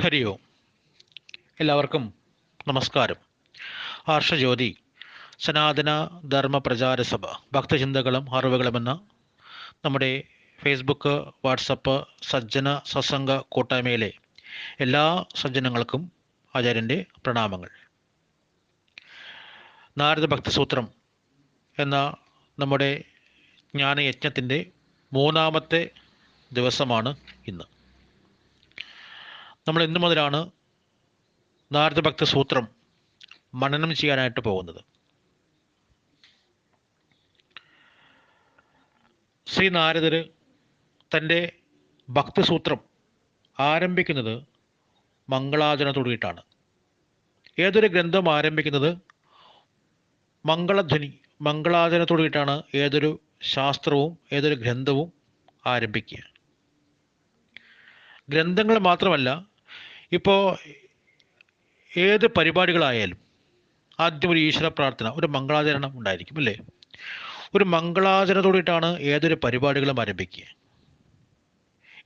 ഹരി ഓം. എല്ലാവർക്കും നമസ്കാരം. ആർഷജ്യോതി സനാതന ധർമ്മ പ്രചാര സഭ ഭക്തചിന്തകളും അറിവുകളും എന്ന നമ്മുടെ ഫേസ്ബുക്ക്, വാട്സപ്പ് സജ്ജന സത്സംഗ കൂട്ടായ്മയിലെ എല്ലാ സജ്ജനങ്ങൾക്കും ആചാര്യൻ്റെ പ്രണാമങ്ങൾ. നാരദ ഭക്തിസൂത്രം എന്ന നമ്മുടെ ജ്ഞാനയജ്ഞത്തിൻ്റെ 3-ാമത്തെ ദിവസമാണ് ഇന്ന്. നമ്മൾ ഇന്നു മുതലാണ് നാരദ ഭക്തിസൂത്രം മനനം ചെയ്യാനായിട്ട് പോകുന്നത്. ശ്രീ നാരദർ തൻ്റെ ഭക്തിസൂത്രം ആരംഭിക്കുന്നത് മംഗളാചരണത്തോടുകൂടിയിട്ടാണ്. ഏതൊരു ഗ്രന്ഥം ആരംഭിക്കുന്നത് മംഗളാചരണത്തോടുകൂടിയിട്ടാണ് ഏതൊരു ശാസ്ത്രവും ഏതൊരു ഗ്രന്ഥവും ആരംഭിക്കുക. ഗ്രന്ഥങ്ങൾ മാത്രമല്ല, ഇപ്പോൾ ഏത് പരിപാടികളായാലും ആദ്യം ഒരു ഈശ്വര പ്രാർത്ഥന, ഒരു മംഗളാചരണം ഉണ്ടായിരിക്കും അല്ലേ? ഒരു മംഗളാചരണത്തോടെയാണ് ഏതൊരു പരിപാടികളും ആരംഭിക്കുക.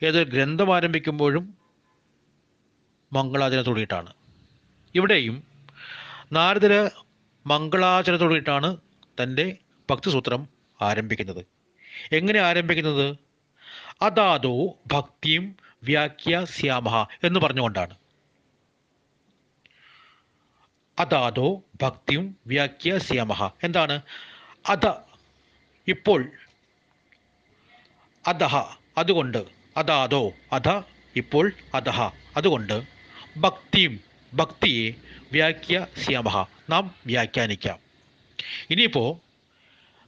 ഏതൊരു ഗ്രന്ഥം ആരംഭിക്കുമ്പോഴും മംഗളാചരണത്തോടെയാണ്. ഇവിടെയും നാരദർ മംഗളാചരണത്തോടെയാണ് തൻ്റെ ഭക്തിസൂത്രം ആരംഭിക്കുന്നത്. എങ്ങനെ ആരംഭിക്കുന്നത്? അതാദോ ഭക്തിയും വ്യാഖ്യാസ്യാമഹ എന്ന് പറഞ്ഞുകൊണ്ടാണ്. അതാദോ ഭക്തിയും വ്യാഖ്യാസ്യാമഹ എന്താണ്? അധ ഇപ്പോൾ, അധഹ അതുകൊണ്ട്, അതാദോ അധ ഇപ്പോൾ, അധഹ അതുകൊണ്ട്, ഭക്തിയെ വ്യാഖ്യാസ്യാമഹ നാം വ്യാഖ്യാനിക്കാം. ഇനിയിപ്പോൾ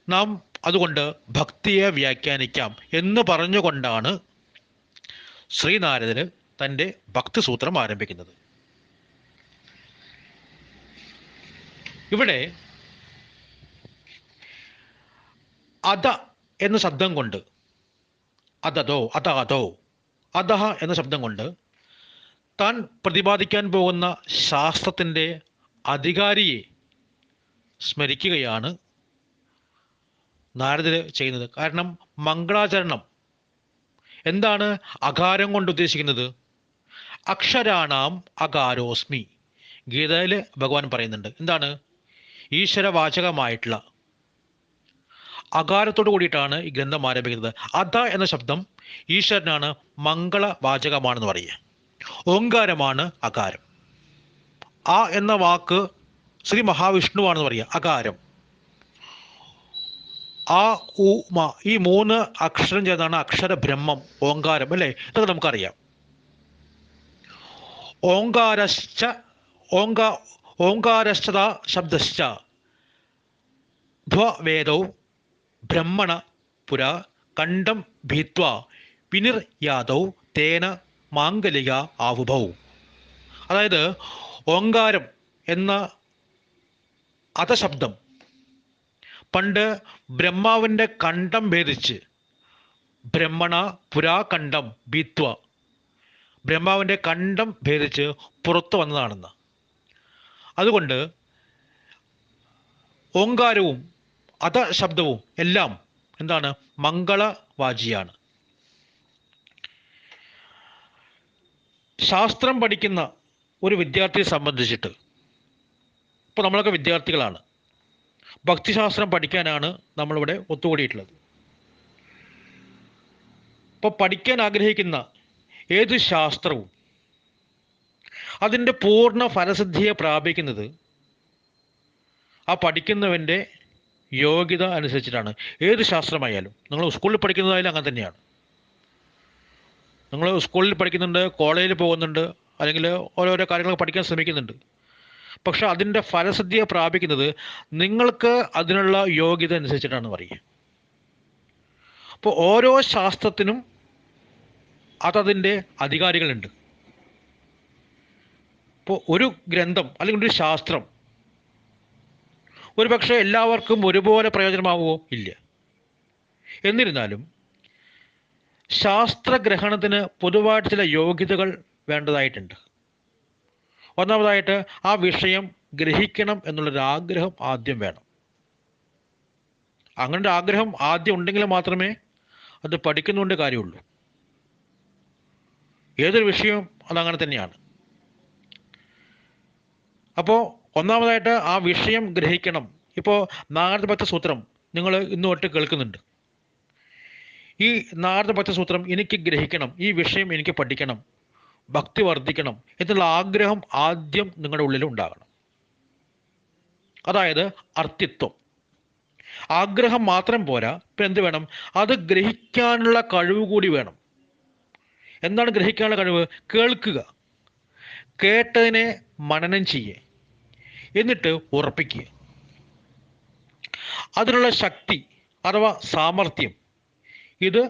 നാം അതുകൊണ്ട് ഭക്തിയെ വ്യാഖ്യാനിക്കാം എന്ന് പറഞ്ഞുകൊണ്ടാണ് ശ്രീനാരദർ തൻ്റെ ഭക്തിസൂത്രം ആരംഭിക്കുന്നത്. ഇവിടെ അധ എന്ന ശബ്ദം കൊണ്ട്, അതാദോ അധഹ എന്ന ശബ്ദം കൊണ്ട് താൻ പ്രതിപാദിക്കാൻ പോകുന്ന ശാസ്ത്രത്തിൻ്റെ അധികാരിയെ സ്മരിക്കുകയാണ് നാരദർ ചെയ്യുന്നത്. കാരണം മംഗളാചരണം എന്താണ് അകാരം കൊണ്ട് ഉദ്ദേശിക്കുന്നത്? അക്ഷരാണാം അകാരോസ്മി. ഗീതയിൽ ഭഗവാൻ പറയുന്നുണ്ട്. എന്താണ്? ഈശ്വരവാചകമായിട്ടുള്ള അകാരത്തോടു കൂടിയിട്ടാണ് ഈ ഗ്രന്ഥം ആരംഭിക്കുന്നത്. അധ എന്ന ശബ്ദം ഈശ്വരനാണ്, മംഗളവാചകമാണെന്ന് പറയുക. ഓങ്കാരമാണ് അകാരം. ആ എന്ന വാക്ക് ശ്രീ മഹാവിഷ്ണുവാണെന്ന് പറയുക, അകാരം. ആ ഉ മ ഈ 3 അക്ഷരം ചേർന്നാണ് അക്ഷരബ്രഹ്മം, ഓങ്കാരം അല്ലേ? ഇതൊക്കെ നമുക്കറിയാം. ഓങ്കാരശ്ച ശബ്ദശ്ച ധ്വേദൗ ബ്രഹ്മണ പുര കണ്ഠം ഭീത്വാ വിനിർയാദൗ തേന മാംഗലിക ആവുഭൗ. അതായത് ഓങ്കാരം എന്ന അധശബ്ദം പണ്ട് ബ്രഹ്മാവിൻ്റെ കണ്ഠം ഭേദിച്ച്, ബ്രഹ്മണ പുരാകണ്ഠം ഭീത്വ, ബ്രഹ്മാവിൻ്റെ കണ്ഠം ഭേദിച്ച് പുറത്തു വന്നതാണെന്ന്. അതുകൊണ്ട് ഓങ്കാരവും അധശബ്ദവും എല്ലാം എന്താണ്? മംഗളവാചിയാണ്. ശാസ്ത്രം പഠിക്കുന്ന ഒരു വിദ്യാർത്ഥിയെ സംബന്ധിച്ചിട്ട്, ഇപ്പോൾ നമ്മളൊക്കെ വിദ്യാർത്ഥികളാണ്, ഭക്തിശാസ്ത്രം പഠിക്കാനാണ് നമ്മളിവിടെ ഒത്തുകൂടിയിട്ടുള്ളത്. ഇപ്പോൾ പഠിക്കാൻ ആഗ്രഹിക്കുന്ന ഏത് ശാസ്ത്രവും അതിൻ്റെ പൂർണ്ണ ഫലസിദ്ധിയെ പ്രാപിക്കുന്നത് ആ പഠിക്കുന്നവൻ്റെ യോഗ്യത അനുസരിച്ചിട്ടാണ്. ഏത് ശാസ്ത്രമായാലും, നിങ്ങൾ സ്കൂളിൽ പഠിക്കുന്നതായാലും അങ്ങനെ തന്നെയാണ്. നിങ്ങൾ സ്കൂളിൽ പഠിക്കുന്നുണ്ട്, കോളേജിൽ പോകുന്നുണ്ട്, അല്ലെങ്കിൽ ഓരോരോ കാര്യങ്ങൾ പഠിക്കാൻ ശ്രമിക്കുന്നുണ്ട്. പക്ഷെ അതിൻ്റെ ഫലസിദ്ധിയെ പ്രാപിക്കുന്നത് നിങ്ങൾക്ക് അതിനുള്ള യോഗ്യത അനുസരിച്ചിട്ടാണ് പറയുക. അപ്പോൾ ഓരോ ശാസ്ത്രത്തിനും അതതിൻ്റെ അധികാരികളുണ്ട്. ഇപ്പോൾ ഒരു ഗ്രന്ഥം അല്ലെങ്കിൽ ഒരു ശാസ്ത്രം ഒരു പക്ഷേ എല്ലാവർക്കും ഒരുപോലെ പ്രയോജനമാവുമോ? ഇല്ല. എന്നിരുന്നാലും ശാസ്ത്രഗ്രഹണത്തിന് പൊതുവായിട്ട് ചില യോഗ്യതകൾ വേണ്ടതായിട്ടുണ്ട്. ഒന്നാമതായിട്ട് ആ വിഷയം ഗ്രഹിക്കണം എന്നുള്ളൊരാഗ്രഹം ആദ്യം വേണം. അങ്ങനെ ഒരു ആഗ്രഹം ആദ്യം ഉണ്ടെങ്കിൽ മാത്രമേ അത് പഠിക്കുന്നുകൊണ്ട് കാര്യമുള്ളൂ. ഏതൊരു വിഷയവും അതങ്ങനെ തന്നെയാണ്. അപ്പോൾ ഒന്നാമതായിട്ട് ആ വിഷയം ഗ്രഹിക്കണം. ഇപ്പോൾ നാരദഭക്ത സൂത്രം നിങ്ങൾ ഇന്ന് തൊട്ട് കേൾക്കുന്നുണ്ട്. ഈ നാരദഭക്ത സൂത്രം എനിക്ക് ഗ്രഹിക്കണം, ഈ വിഷയം എനിക്ക് പഠിക്കണം, ഭക്തി വർദ്ധിക്കണം എന്നുള്ള ആഗ്രഹം ആദ്യം നിങ്ങളുടെ ഉള്ളിൽ ഉണ്ടാകണം. അതായത് അർത്ഥിത്വം. ആഗ്രഹം മാത്രം പോരാ, ഇപ്പം എന്ത് വേണം? അത് ഗ്രഹിക്കാനുള്ള കഴിവ് കൂടി വേണം. എന്താണ് ഗ്രഹിക്കാനുള്ള കഴിവ്? കേൾക്കുക, കേട്ടതിനെ മനനം ചെയ്യുക, എന്നിട്ട് ഉറപ്പിക്കുക. അതിനുള്ള ശക്തി അഥവാ സാമർഥ്യം ഇത്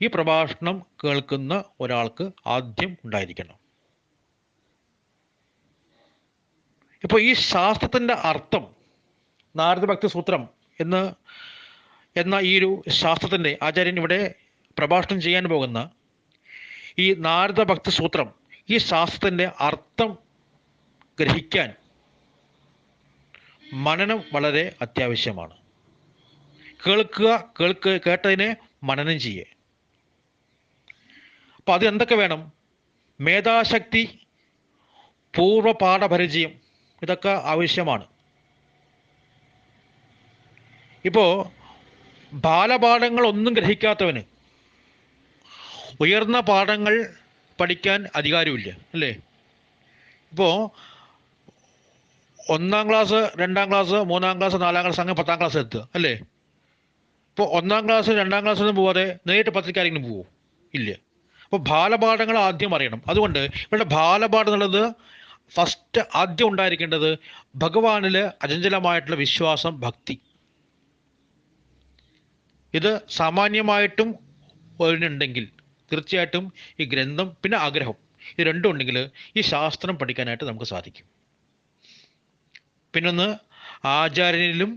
ഈ പ്രഭാഷണം കേൾക്കുന്ന ഒരാൾക്ക് ആദ്യം ഉണ്ടായിരിക്കണം. ഇപ്പോൾ ഈ ശാസ്ത്രത്തിൻ്റെ അർത്ഥം, നാരദഭക്തി സൂത്രം എന്ന ഈ ഒരു ശാസ്ത്രത്തിൻ്റെ ആചാര്യൻ ഇവിടെ പ്രഭാഷണം ചെയ്യാൻ പോകുന്ന ഈ നാരദഭക്തി സൂത്രം, ഈ ശാസ്ത്രത്തിൻ്റെ അർത്ഥം ഗ്രഹിക്കാൻ മനനം വളരെ അത്യാവശ്യമാണ്. കേട്ടതിനെ മനനം ചെയ്യുക. അപ്പോൾ അത് എന്തൊക്കെ വേണം? മേധാശക്തി, പൂർവ്വപാഠപരിചയം, ഇതൊക്കെ ആവശ്യമാണ്. ഇപ്പോൾ ബാലപാഠങ്ങൾ ഒന്നും ഗ്രഹിക്കാത്തവന് ഉയർന്ന പാഠങ്ങൾ പഠിക്കാൻ അധികാരമില്ല, അല്ലേ? ഇപ്പോൾ 1-ാം ക്ലാസ്, 2-ാം ക്ലാസ്, 3-ാം ക്ലാസ്, 4-ാം ക്ലാസ്, അങ്ങനെ 10-ാം ക്ലാസ് എത്തുക, അല്ലേ? ഇപ്പോൾ 1-ാം ക്ലാസ്, 2-ാം ക്ലാസ്സിൽ പോവാതെ നേരിട്ട് 10ലേക്ക് ആരെങ്കിലും പോവോ? ഇല്ല. അപ്പോൾ ബാലപാഠങ്ങൾ ആദ്യം അറിയണം. അതുകൊണ്ട് ഇവിടെ ബാലപാഠം എന്നുള്ളത് ഫസ്റ്റ് ആദ്യം ഉണ്ടായിരിക്കേണ്ടത് ഭഗവാനിൽ അചഞ്ചലമായിട്ടുള്ള വിശ്വാസം, ഭക്തി. ഇത് സാമാന്യമായിട്ടും ഒരെണ്ണുണ്ടെങ്കിൽ തീർച്ചയായിട്ടും ഈ ഗ്രന്ഥം, പിന്നെ ആഗ്രഹം, ഇത് രണ്ടും ഉണ്ടെങ്കിൽ ഈ ശാസ്ത്രം പഠിക്കാനായിട്ട് നമുക്ക് സാധിക്കും. പിന്നൊന്ന്, ആചാര്യനിലും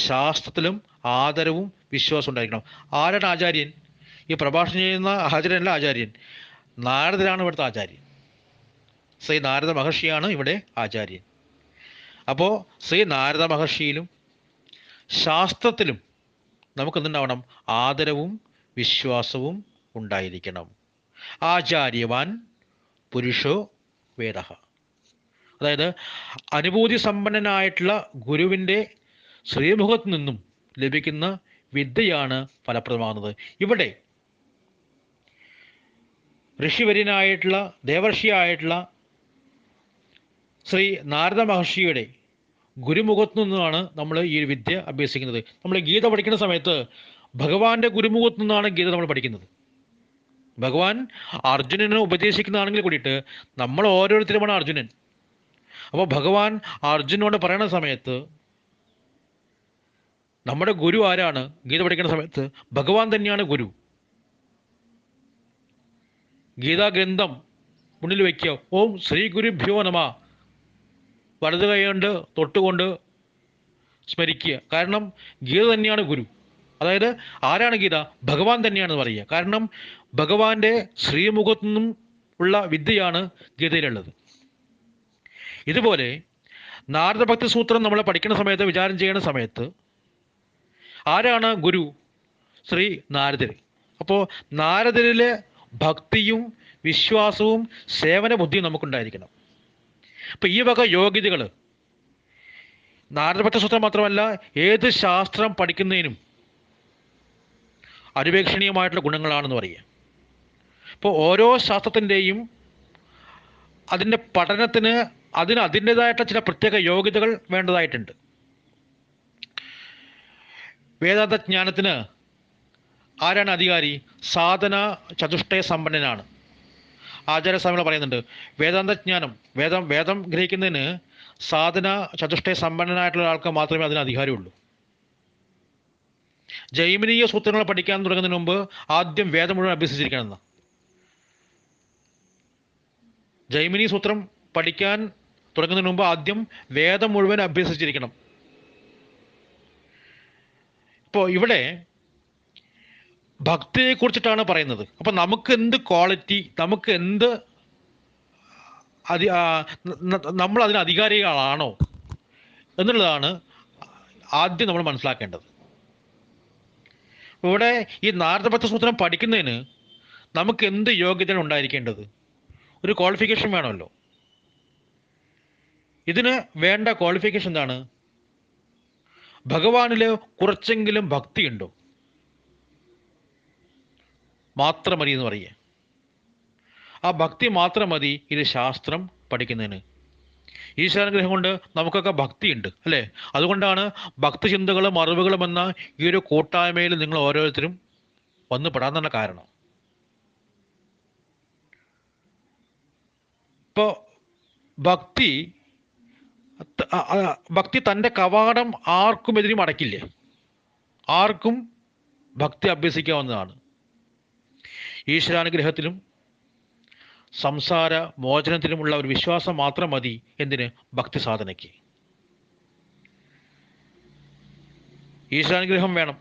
ശാസ്ത്രത്തിലും ആദരവും വിശ്വാസം ഉണ്ടായിരിക്കണം. ആരാണ് ആചാര്യൻ? ഈ പ്രഭാഷണം ചെയ്യുന്ന ആചാര്യനല്ല ആചാര്യൻ, നാരദനാണ് ഇവിടുത്തെ ആചാര്യൻ. ശ്രീ നാരദ മഹർഷിയാണ് ഇവിടെ ആചാര്യൻ. അപ്പോൾ ശ്രീ നാരദ മഹർഷിയിലും ശാസ്ത്രത്തിലും നമുക്കെന്തുണ്ടാവണം? ആദരവും വിശ്വാസവും ഉണ്ടായിരിക്കണം. ആചാര്യവാൻ പുരുഷോ വേദ. അതായത് അനുഭൂതി സമ്പന്നനായിട്ടുള്ള ഗുരുവിൻ്റെ ശ്രീമുഖത്ത് നിന്നും ലഭിക്കുന്ന വിദ്യയാണ് ഫലപ്രദമാകുന്നത്. ഇവിടെ ഋഷിവര്യനായിട്ടുള്ള, ദേവർഷിയായിട്ടുള്ള ശ്രീ നാരദ മഹർഷിയുടെ ഗുരുമുഖത്തു നിന്നാണ് നമ്മൾ ഈ വിദ്യ അഭ്യസിക്കുന്നത്. നമ്മൾ ഗീത പഠിക്കുന്ന സമയത്ത് ഭഗവാന്റെ ഗുരുമുഖത്തു നിന്നാണ് ഗീത നമ്മൾ പഠിക്കുന്നത്. ഭഗവാൻ അർജുനനെ ഉപദേശിക്കുന്നതാണെങ്കിൽ കൂടിയിട്ട് നമ്മൾ ഓരോരുത്തരുമാണ് അർജുനൻ. അപ്പോൾ ഭഗവാൻ അർജുനോട് പറയുന്ന സമയത്ത് നമ്മുടെ ഗുരു ആരാണ്? ഗീത പഠിക്കുന്ന സമയത്ത് ഭഗവാൻ തന്നെയാണ് ഗുരു. ഗീതാ ഗ്രന്ഥം മുന്നിൽ വയ്ക്കുക, ഓം ശ്രീ ഗുരുഭ്യോ നമ, വലത് കൈ കൊണ്ട് തൊട്ടുകൊണ്ട് സ്മരിക്കുക. കാരണം ഗീത തന്നെയാണ് ഗുരു. അതായത് ആരാണ് ഗീത? ഭഗവാൻ തന്നെയാണെന്ന് പറയുക. കാരണം ഭഗവാന്റെ ശ്രീമുഖത്തു നിന്നും ഉള്ള വിദ്യയാണ് ഗീതയിലുള്ളത്. ഇതുപോലെ നാരദഭക്തി സൂത്രം നമ്മൾ പഠിക്കുന്ന സമയത്ത്, വിചാരം ചെയ്യുന്ന സമയത്ത് ആരാണ് ഗുരു? ശ്രീ നാരദർ. അപ്പോൾ നാരദരിലെ ഭക്തിയും വിശ്വാസവും സേവന ബുദ്ധിയും നമുക്കുണ്ടായിരിക്കണം. അപ്പോൾ ഈ വക യോഗ്യതകൾ നാരദഭക്തി സൂത്രം മാത്രമല്ല, ഏത് ശാസ്ത്രം പഠിക്കുന്നതിനും അനുപേക്ഷണീയമായിട്ടുള്ള ഗുണങ്ങളാണെന്ന് പറയുക. ഇപ്പോൾ ഓരോ ശാസ്ത്രത്തിൻ്റെയും അതിൻ്റെ പഠനത്തിന് അതിൻ്റെതായിട്ടുള്ള ചില പ്രത്യേക യോഗ്യതകൾ വേണ്ടതായിട്ടുണ്ട്. വേദാന്ത ജ്ഞാനത്തിന് ആരാണ് അധികാരി? സാധന ചതുഷ്ടയ സമ്പന്നനാണ്. ആചാര്യസ്വാമികൾ പറയുന്നുണ്ട്, വേദാന്ത ജ്ഞാനം, വേദം ഗ്രഹിക്കുന്നതിന് സാധന ചതുഷ്ടയ സമ്പന്നനായിട്ടുള്ള ഒരാൾക്ക് മാത്രമേ അതിന് അധികാരമുള്ളൂ. ജൈമിനീയ സൂത്രങ്ങൾ പഠിക്കാൻ തുടങ്ങുന്നതിന് മുമ്പ് ആദ്യം വേദം മുഴുവൻ അഭ്യസിച്ചിരിക്കണമെന്ന്. ജൈമിനി സൂത്രം പഠിക്കാൻ തുടങ്ങുന്നതിന് മുമ്പ് ആദ്യം വേദം മുഴുവൻ അഭ്യസിച്ചിരിക്കണം. ഇപ്പോൾ ഇവിടെ ഭക്തിയെക്കുറിച്ചിട്ടാണ് പറയുന്നത്. അപ്പം നമുക്ക് എന്ത് ക്വാളിറ്റി, നമുക്ക് എന്ത് നമ്മൾ അതിന് അധികാരികളാണോ എന്നുള്ളതാണ് ആദ്യം നമ്മൾ മനസ്സിലാക്കേണ്ടത്. ഇവിടെ ഈ നാരദഭക്തി സൂത്രം പഠിക്കുന്നതിന് നമുക്ക് എന്ത് യോഗ്യതയാണ് ഉണ്ടായിരിക്കേണ്ടത്? ഒരു ക്വാളിഫിക്കേഷൻ വേണമല്ലോ. ഇതിന് വേണ്ട ക്വാളിഫിക്കേഷൻ എന്താണ്? ഭഗവാനിൽ കുറച്ചെങ്കിലും ഭക്തിയുണ്ടോ മാത്രം മതി എന്ന് പറയുക. ആ ഭക്തി മാത്രം മതി ഇത് ശാസ്ത്രം പഠിക്കുന്നതിന്. ഈശ്വരാനുഗ്രഹം കൊണ്ട് നമുക്കൊക്കെ ഭക്തിയുണ്ട് അല്ലേ? അതുകൊണ്ടാണ് ഭക്തി ചിന്തകളും അറിവുകളും എന്ന ഈ ഒരു കൂട്ടായ്മയിൽ നിങ്ങൾ ഓരോരുത്തരും വന്നു പെടാൻ തന്നെ കാരണം. ഇപ്പോൾ ഭക്തി ഭക്തി തൻ്റെ കവാടം ആർക്കും എതിരും അടയ്ക്കില്ലേ? ആർക്കും ഭക്തി അഭ്യസിക്കാവുന്നതാണ്. ഈശ്വരാനുഗ്രഹത്തിലും സംസാര മോചനത്തിലുമുള്ള ഒരു വിശ്വാസം മാത്രം മതി എന്തിന്? ഭക്തി സാധനയ്ക്ക്. ഈശ്വരാനുഗ്രഹം വേണം.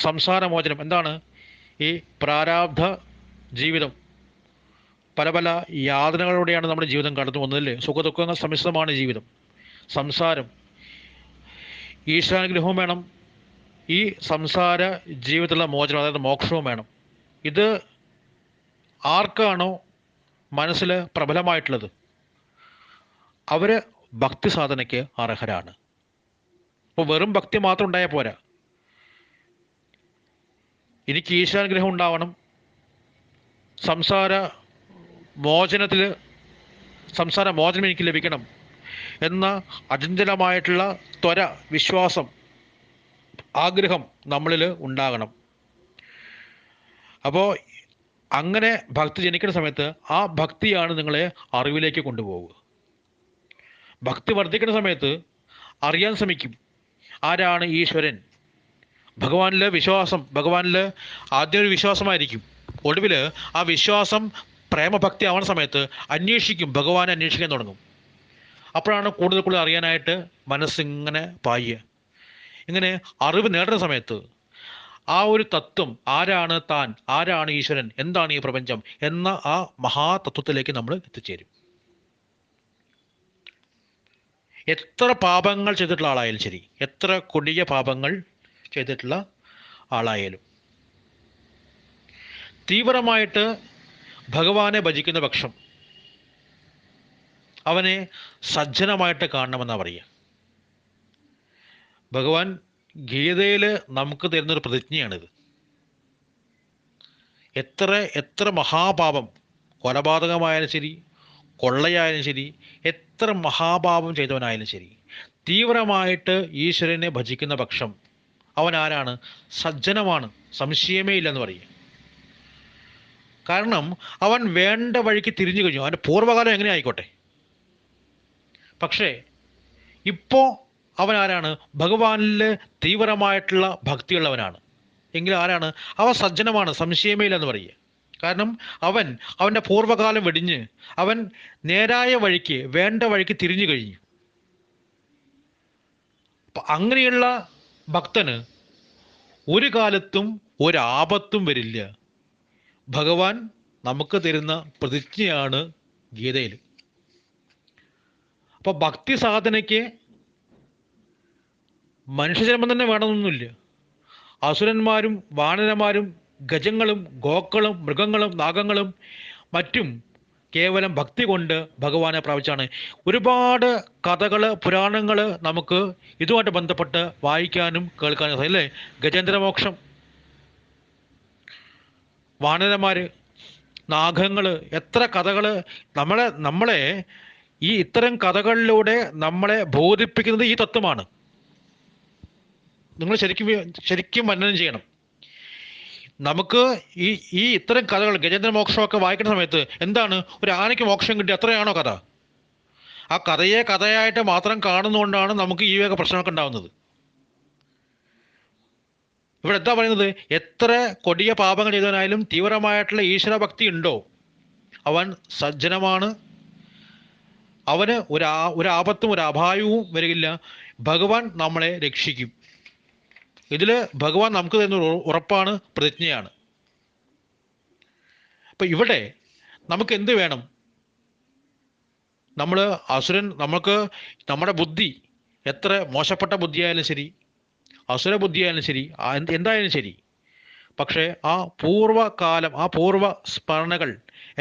സംസാരമോചനം എന്താണ്? ഈ പ്രാരാബ്ധ ജീവിതം, പല പല യാതനകളിലൂടെയാണ് നമ്മുടെ ജീവിതം കടന്നു പോകുന്നതല്ലേ? സുഖദുഃഖങ്ങൾ സമ്മിശ്രമാണ് ജീവിതം, സംസാരം. ഈശ്വരാനുഗ്രഹവും വേണം, ഈ സംസാര ജീവിതത്തിലുള്ള മോചനം അതായത് മോക്ഷവും വേണം. ഇത് ആർക്കാണോ മനസ്സിൽ പ്രബലമായിട്ടുള്ളത് അവർ ഭക്തി സാധനയ്ക്ക് അർഹരാണ്. അപ്പോൾ വെറും ഭക്തി മാത്രം ഉണ്ടായാൽ പോരാ, എനിക്ക് ഈശ്വരാനുഗ്രഹം ഉണ്ടാവണം, സംസാര മോചനം എനിക്ക് ലഭിക്കണം എന്ന അചഞ്ചലമായിട്ടുള്ള ത്വര, വിശ്വാസം, ആഗ്രഹം നമ്മളിൽ ഉണ്ടാകണം. അപ്പോൾ അങ്ങനെ ഭക്തി ജനിക്കുന്ന സമയത്ത് ആ ഭക്തിയാണ് നിങ്ങളെ അറിവിലേക്ക് കൊണ്ടുപോകുക. ഭക്തി വർദ്ധിക്കുന്ന സമയത്ത് അറിയാൻ ശ്രമിക്കും ആരാണ് ഈശ്വരൻ. ഭഗവാനിൽ വിശ്വാസം, ഭഗവാനിൽ ആദ്യം ഒരു വിശ്വാസമായിരിക്കും, ഒടുവിൽ ആ വിശ്വാസം പ്രേമഭക്തി ആവുന്ന സമയത്ത് അന്വേഷിക്കും, ഭഗവാനെ അന്വേഷിക്കാൻ തുടങ്ങും. അപ്പോഴാണ് കൂടുതൽ കൂടുതൽ അറിയാനായിട്ട് മനസ്സിങ്ങനെ പായുക. ഇങ്ങനെ അറിവ് നേടുന്ന സമയത്ത് ആ ഒരു തത്വം, ആരാണ് താൻ, ആരാണ് ഈശ്വരൻ, എന്താണ് ഈ പ്രപഞ്ചം എന്ന ആ മഹാതത്വത്തിലേക്ക് നമ്മൾ എത്തിച്ചേരും. എത്ര പാപങ്ങൾ ചെയ്തിട്ടുള്ള ആളായാലും ശരി, എത്ര കൊടിയ പാപങ്ങൾ ചെയ്തിട്ടുള്ള ആളായാലും തീവ്രമായിട്ട് ഭഗവാനെ ഭജിക്കുന്ന പക്ഷം അവനെ സജ്ജനമായിട്ട് കാണണമെന്നാണ് പറയുക. ഭഗവാൻ ഗീതയിൽ നമുക്ക് തരുന്നൊരു പ്രതിജ്ഞയാണിത്. എത്ര മഹാപാപം, കൊലപാതകമായാലും ശരി, കൊള്ളയായാലും ശരി, എത്ര മഹാപാപം ചെയ്തവനായാലും ശരി, തീവ്രമായിട്ട് ഈശ്വരനെ ഭജിക്കുന്ന പക്ഷം അവൻ ആരാണ്? സജ്ജനമാണ്, സംശയമേ ഇല്ലെന്ന് പറയുക. കാരണം അവൻ വേണ്ട വഴിക്ക് തിരിഞ്ഞു കഴിഞ്ഞു. അവൻ്റെ പൂർവ്വകാലം എങ്ങനെ ആയിക്കോട്ടെ, പക്ഷേ ഇപ്പോൾ അവൻ ആരാണ്? ഭഗവാനിൽ തീവ്രമായിട്ടുള്ള ഭക്തിയുള്ളവനാണ്. എങ്കിൽ ആരാണ്? അവൻ സജ്ജനമാണ്, സംശയമേ ഇല്ലെന്ന് പറയുക. കാരണം അവൻ്റെ പൂർവ്വകാലം വെടിഞ്ഞ് അവൻ നേരായ വഴിക്ക്, വേണ്ട വഴിക്ക് തിരിഞ്ഞു കഴിഞ്ഞു. അപ്പം അങ്ങനെയുള്ള ഭക്തന് ഒരു കാലത്തും ഒരാപത്തും വരില്ല. ഭഗവാൻ നമുക്ക് തരുന്ന പ്രതിജ്ഞയാണ് ഗീതയിൽ. അപ്പോൾ ഭക്തി സാധനയ്ക്ക് മനുഷ്യജന്മം തന്നെ വേണമെന്നൊന്നുമില്ല. അസുരന്മാരും വാനരന്മാരും ഗജങ്ങളും ഗോക്കളും മൃഗങ്ങളും നാഗങ്ങളും മറ്റും കേവലം ഭക്തി കൊണ്ട് ഭഗവാനെ പ്രാപിച്ചാണ്. ഒരുപാട് കഥകൾ, പുരാണങ്ങൾ നമുക്ക് ഇതുമായിട്ട് ബന്ധപ്പെട്ട് വായിക്കാനും കേൾക്കാനും സാധിക്കും അല്ലേ? ഗജേന്ദ്രമോക്ഷം, വാനരന്മാർ, നാഗങ്ങൾ, എത്ര കഥകൾ നമ്മളെ ഈ ഇത്തരം കഥകളിലൂടെ നമ്മളെ ബോധിപ്പിക്കുന്നത് ഈ തത്വമാണ്. നിങ്ങൾ ശരിക്കും മനനം ചെയ്യണം. നമുക്ക് ഈ ഇത്തരം കഥകൾ, ഗജേന്ദ്രമോക്ഷമൊക്കെ വായിക്കുന്ന സമയത്ത് എന്താണ്? ഒരു ആനയ്ക്ക് മോക്ഷം കിട്ടി, അത്രയാണോ കഥ? ആ കഥയെ കഥയായിട്ട് മാത്രം കാണുന്നതുകൊണ്ടാണ് നമുക്ക് ഈ വക പ്രശ്നമൊക്കെ ഉണ്ടാകുന്നത്. ഇവിടെ എന്താ പറയുന്നത്? എത്ര കൊടിയ പാപങ്ങൾ ചെയ്തവനായാലും തീവ്രമായിട്ടുള്ള ഈശ്വരഭക്തി ഉണ്ടോ അവൻ സജ്ജനമാണ്. അവന് ഒരാപത്തും ഒരു അപായവും വരില്ല. ഭഗവാൻ നമ്മളെ രക്ഷിക്കും. ഇതിൽ ഭഗവാൻ നമുക്ക് തരുന്ന ഉറപ്പാണ്, പ്രതിജ്ഞയാണ്. അപ്പം ഇവിടെ നമുക്ക് എന്ത് വേണം? നമുക്ക് നമ്മുടെ ബുദ്ധി എത്ര മോശപ്പെട്ട ബുദ്ധിയായാലും ശരി, അസുര ബുദ്ധിയായാലും ശരി, എന്തായാലും ശരി, പക്ഷേ ആ പൂർവ്വകാലം, ആ പൂർവ്വ സ്മരണകൾ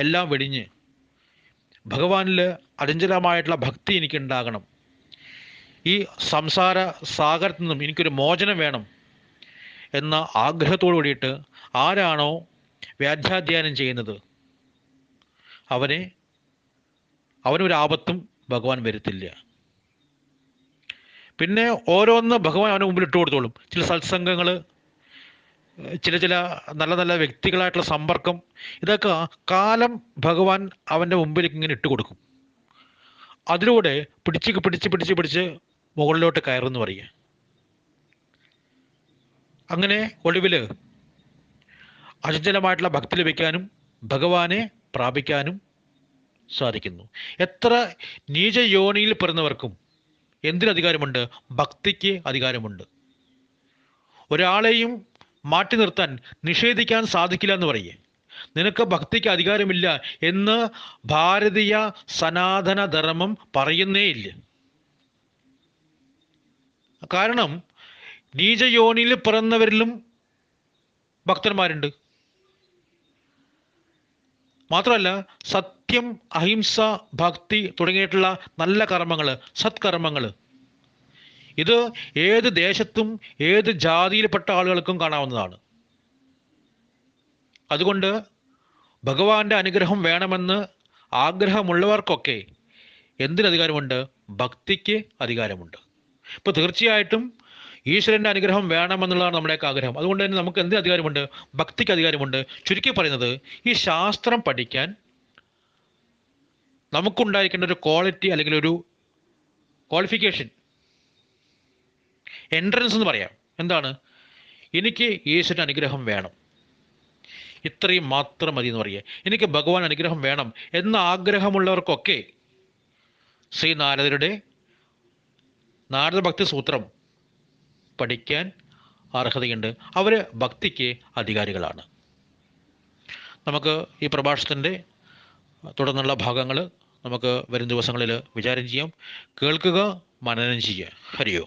എല്ലാം വെടിഞ്ഞ് ഭഗവാനിൽ അചഞ്ചലമായിട്ടുള്ള ഭക്തി എനിക്കുണ്ടാകണം, ഈ സംസാര സാഗരത്തിൽ നിന്നും എനിക്കൊരു മോചനം വേണം എന്ന ആഗ്രഹത്തോടു കൂടിയിട്ട് ആരാണോ വ്യാധ്യാധ്യാനം ചെയ്യുന്നത് അവനൊരു ആപത്തും ഭഗവാൻ വരുത്തില്ല. പിന്നെ ഓരോന്ന് ഭഗവാൻ അവന് മുമ്പിൽ ഇട്ട് കൊടുത്തോളും. ചില സത്സംഗങ്ങൾ, ചില നല്ല നല്ല വ്യക്തികളായിട്ടുള്ള സമ്പർക്കം, ഇതൊക്കെ കാലം ഭഗവാൻ അവൻ്റെ മുമ്പിലേക്ക് ഇങ്ങനെ ഇട്ട് കൊടുക്കും. അതിലൂടെ പിടിച്ച് മുകളിലോട്ട് കയറുമെന്ന് പറയുക. അങ്ങനെ ഒടുവിൽ അചഞ്ചലമായിട്ടുള്ള ഭക്തി ലഭിക്കാനും ഭഗവാനെ പ്രാപിക്കാനും സാധിക്കുന്നു. എത്ര നീച യോനിയിൽ പിറന്നവർക്കും എന്തിനധികാരമുണ്ട്? ഭക്തിക്ക് അധികാരമുണ്ട്. ഒരാളെയും മാറ്റി നിർത്താൻ, നിഷേധിക്കാൻ സാധിക്കില്ല എന്ന് പറയേ. നിനക്ക് ഭക്തിക്ക് അധികാരമില്ല എന്ന് ഭാരതീയ സനാതന ധർമ്മം പറയുന്നേയില്ല. കാരണം നീചയോനിയിൽ പിറന്നവരിലും ഭക്തന്മാരുണ്ട്. മാത്രമല്ല സത്യം, അഹിംസ, ഭക്തി തുടങ്ങിയിട്ടുള്ള നല്ല കർമ്മങ്ങൾ, സത്കർമ്മങ്ങൾ, ഇത് ഏത് ദേശത്തും ഏത് ജാതിയിൽപ്പെട്ട ആളുകൾക്കും കാണാവുന്നതാണ്. അതുകൊണ്ട് ഭഗവാന്റെ അനുഗ്രഹം വേണമെന്ന് ആഗ്രഹമുള്ളവർക്കൊക്കെ എന്തിനധികാരമുണ്ട്? ഭക്തിക്ക് അധികാരമുണ്ട്. ഇപ്പോൾ തീർച്ചയായിട്ടും ഈശ്വരൻ്റെ അനുഗ്രഹം വേണമെന്നുള്ളതാണ് നമ്മുടെയൊക്കെ ആഗ്രഹം. അതുകൊണ്ട് തന്നെ നമുക്ക് എന്തിന് അധികാരമുണ്ട്? ഭക്തിക്ക് അധികാരമുണ്ട്. ചുരുക്കി പറയുന്നത്, ഈ ശാസ്ത്രം പഠിക്കാൻ നമുക്കുണ്ടായിരിക്കേണ്ട ഒരു ക്വാളിറ്റി അല്ലെങ്കിൽ ഒരു ക്വാളിഫിക്കേഷൻ, എൻട്രൻസ് എന്ന് പറയാം. എന്താണ്? എനിക്ക് ഈശ്വരൻ്റെ അനുഗ്രഹം വേണം, ഇത്രയും മാത്രം മതി എന്ന് പറയുക. എനിക്ക് ഭഗവാൻ അനുഗ്രഹം വേണം എന്ന ആഗ്രഹമുള്ളവർക്കൊക്കെ ശ്രീ നാരദരുടെ നാരദ ഭക്തി സൂത്രം പഠിക്കാൻ അർഹതയുണ്ട്. അവർ ഭക്തിക്ക് അധികാരികളാണ്. നമുക്ക് ഈ പ്രഭാഷണത്തിൻ്റെ തുടർന്നുള്ള ഭാഗങ്ങൾ നമുക്ക് വരും ദിവസങ്ങളിൽ വിചാരം ചെയ്യാം. കേൾക്കുക, മനനം ചെയ്യുക. ഹരിയോ.